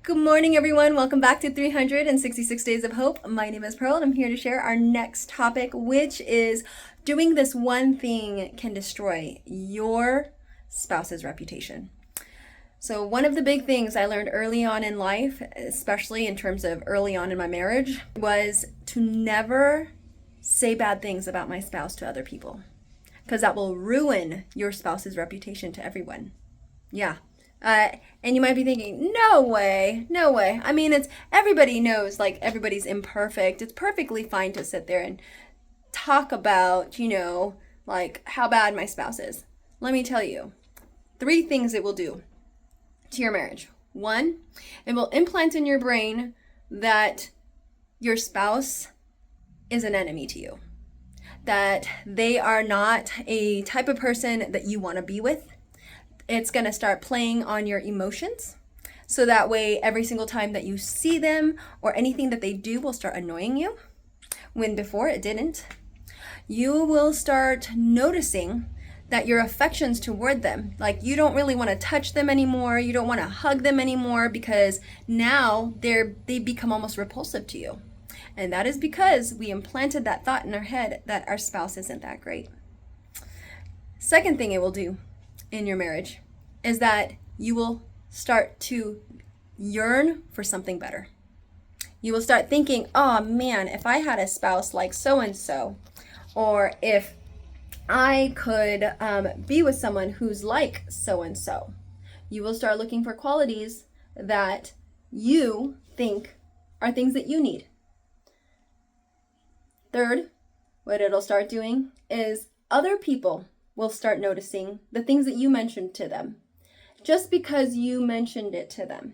Good morning, everyone. Welcome back to 366 Days of Hope. My name is Pearl, and I'm here to share our next topic, which is doing this one thing can destroy your spouse's reputation. So one of the big things I learned early on in life, especially in terms of early on in my marriage, was to never say bad things about my spouse to other people, because that will ruin your spouse's reputation to everyone. Yeah. And you might be thinking, no way, no way. I mean, everybody knows, like, everybody's imperfect. It's perfectly fine to sit there and talk about, like, how bad my spouse is. Let me tell you, 3 things it will do to your marriage. 1, it will implant in your brain that your spouse is an enemy to you, that they are not a type of person that you want to be with. It's going to start playing on your emotions. So that way, every single time that you see them or anything that they do will start annoying you, when before it didn't. You will start noticing that your affections toward them, like you don't really want to touch them anymore. You don't want to hug them anymore, because now they become almost repulsive to you. And that is because we implanted that thought in our head that our spouse isn't that great. Second thing it will do in your marriage is that you will start to yearn for something better. You will start thinking, oh man, if I had a spouse like so-and-so, or if I could be with someone who's like so-and-so. You will start looking for qualities that you think are things that you need. Third, what it'll start doing is other people will start noticing the things that you mentioned to them, just because you mentioned it to them.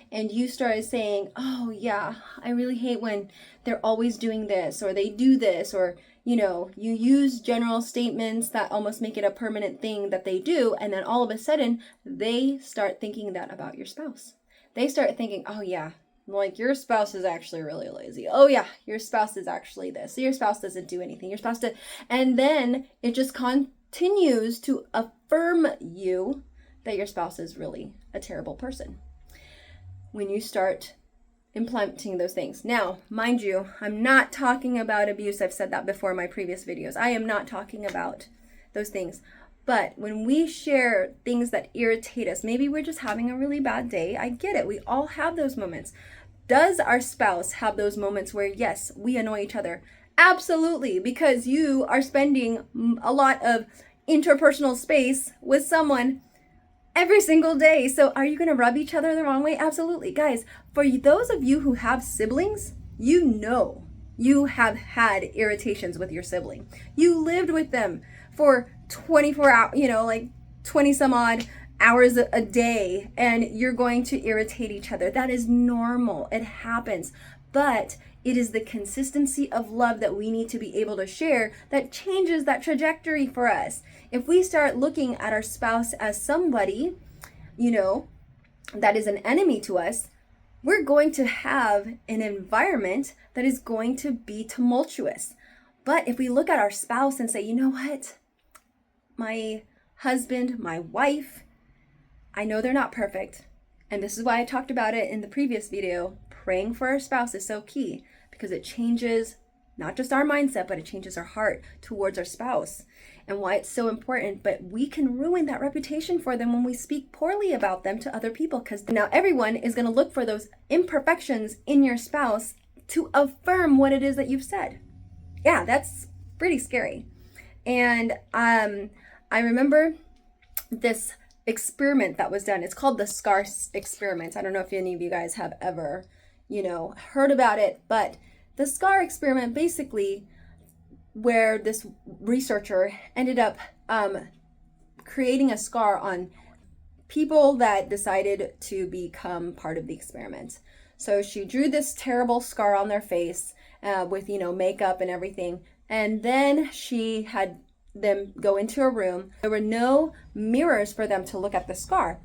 And you started saying, oh yeah, I really hate when they're always doing this, or they do this, or, you use general statements that almost make it a permanent thing that they do. And then all of a sudden, they start thinking that about your spouse. They start thinking, oh yeah, like your spouse is actually really lazy. Oh yeah, your spouse is actually this. Your spouse doesn't do anything. Your spouse does. And then it just continues to affirm you that your spouse is really a terrible person when you start implementing those things. Now, mind you, I'm not talking about abuse. I've said that before in my previous videos. I am not talking about those things. But when we share things that irritate us, maybe we're just having a really bad day. I get it. We all have those moments. Does our spouse have those moments where, yes, we annoy each other? Absolutely, because you are spending a lot of interpersonal space with someone every single day. So are you going to rub each other the wrong way? Absolutely. Guys, for those of you who have siblings, you have had irritations with your sibling. You lived with them for 24 hours, like 20 some odd hours a day, and you're going to irritate each other. That is normal. It happens. But it is the consistency of love that we need to be able to share that changes that trajectory for us. If we start looking at our spouse as somebody, that is an enemy to us, we're going to have an environment that is going to be tumultuous. But if we look at our spouse and say, you know what? My husband, my wife, I know they're not perfect. And this is why I talked about it in the previous video. Praying for our spouse is so key, because it changes not just our mindset, but it changes our heart towards our spouse, and why it's so important. But we can ruin that reputation for them when we speak poorly about them to other people, because now everyone is going to look for those imperfections in your spouse to affirm what it is that you've said. Yeah, that's pretty scary. And I remember this experiment that was done. It's called the SCAR experiment. I don't know if any of you guys have ever heard about it, but the SCAR experiment, basically, where this researcher ended up creating a scar on people that decided to become part of the experiment. So she drew this terrible scar on their face with makeup and everything, and then she had them go into a room. There were no mirrors for them to look at the scar.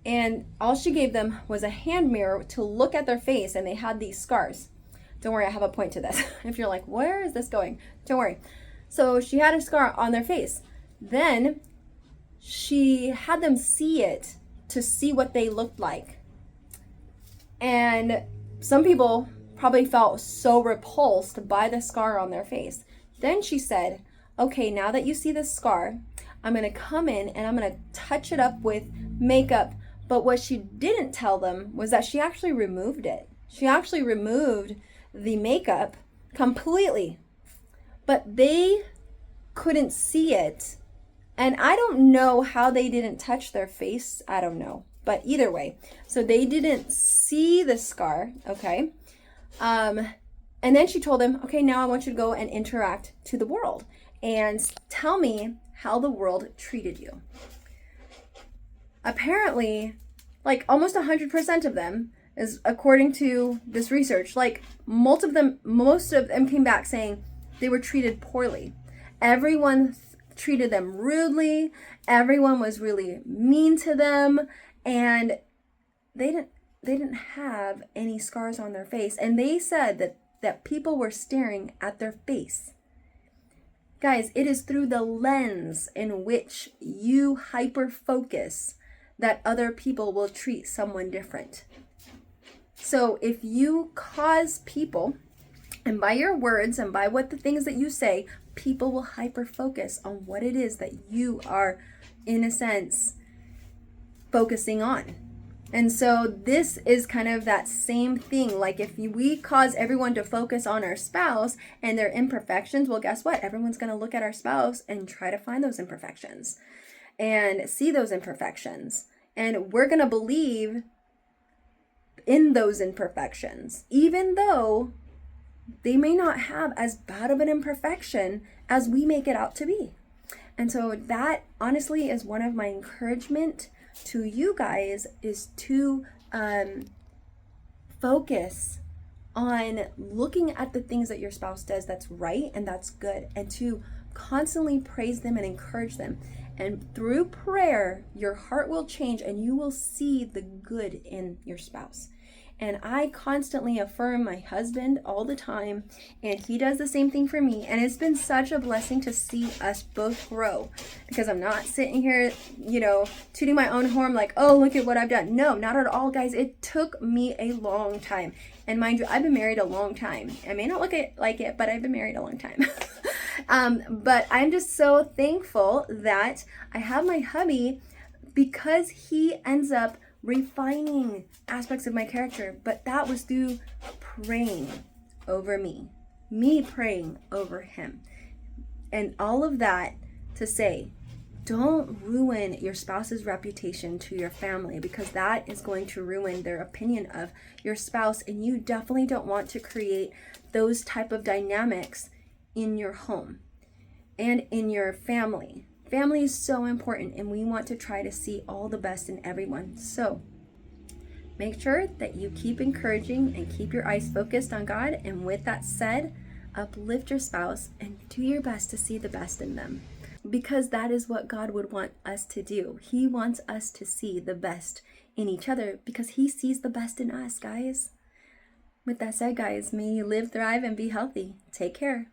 And all she gave them was a hand mirror to look at their face, and they had these scars. Don't worry, I have a point to this. If you're like, where is this going? Don't worry. So she had a scar on their face. Then she had them see it to see what they looked like. And some people probably felt so repulsed by the scar on their face. Then she said, okay, now that you see this scar, I'm going to come in and I'm going to touch it up with makeup. But what she didn't tell them was that she actually removed it. She actually removed the makeup completely. But they couldn't see it. And I don't know how they didn't touch their face. I don't know. But either way, so they didn't see the scar, okay? And then she told them, okay, now I want you to go and interact to the world and tell me how the world treated you. Apparently, like almost 100% of them, is according to this research, like most of them came back saying they were treated poorly. Everyone treated them rudely. Everyone was really mean to them, and they didn't have any scars on their face. And they said that people were staring at their face. Guys, it is through the lens in which you hyper focus that other people will treat someone different. So if you cause people, and by your words and by what the things that you say, people will hyper focus on what it is that you are, in a sense, focusing on. And so this is kind of that same thing. Like if we cause everyone to focus on our spouse and their imperfections, well, guess what? Everyone's going to look at our spouse and try to find those imperfections and see those imperfections. And we're going to believe in those imperfections, even though they may not have as bad of an imperfection as we make it out to be. And so that honestly is one of my encouragement to you guys, is to focus on looking at the things that your spouse does that's right and that's good, and to constantly praise them and encourage them. And through prayer, your heart will change and you will see the good in your spouse. And I constantly affirm my husband all the time, and he does the same thing for me. And it's been such a blessing to see us both grow, because I'm not sitting here, tooting my own horn like, oh, look at what I've done. No, not at all, guys. It took me a long time. And mind you, I've been married a long time. I may not look like it, but I've been married a long time. But I'm just so thankful that I have my hubby, because he ends up refining aspects of my character. But that was through praying over me praying over him, and all of that to say, don't ruin your spouse's reputation to your family, because that is going to ruin their opinion of your spouse. And you definitely don't want to create those type of dynamics in your home and in your family. Family is so important, and we want to try to see all the best in everyone. So make sure that you keep encouraging and keep your eyes focused on God. And with that said, uplift your spouse and do your best to see the best in them, because that is what God would want us to do. He wants us to see the best in each other, because he sees the best in us, guys. With that said, guys, may you live, thrive, and be healthy. Take care.